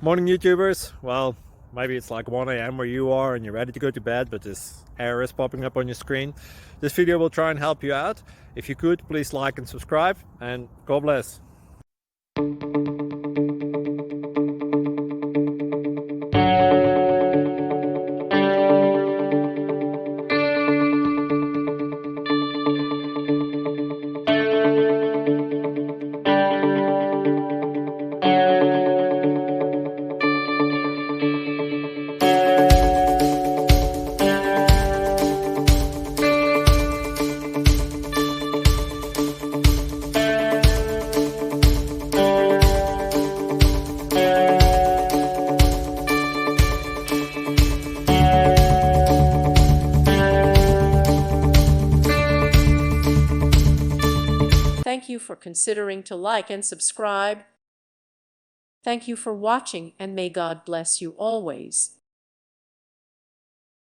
Morning YouTubers. Well, maybe it's like 1 a.m. where you are and you're ready to go to bed, but this error is popping up on your screen. This video will try and help you out. If you could, please like and subscribe, and God bless. Thank you for considering to like and subscribe. Thank you for watching, and may God bless you always.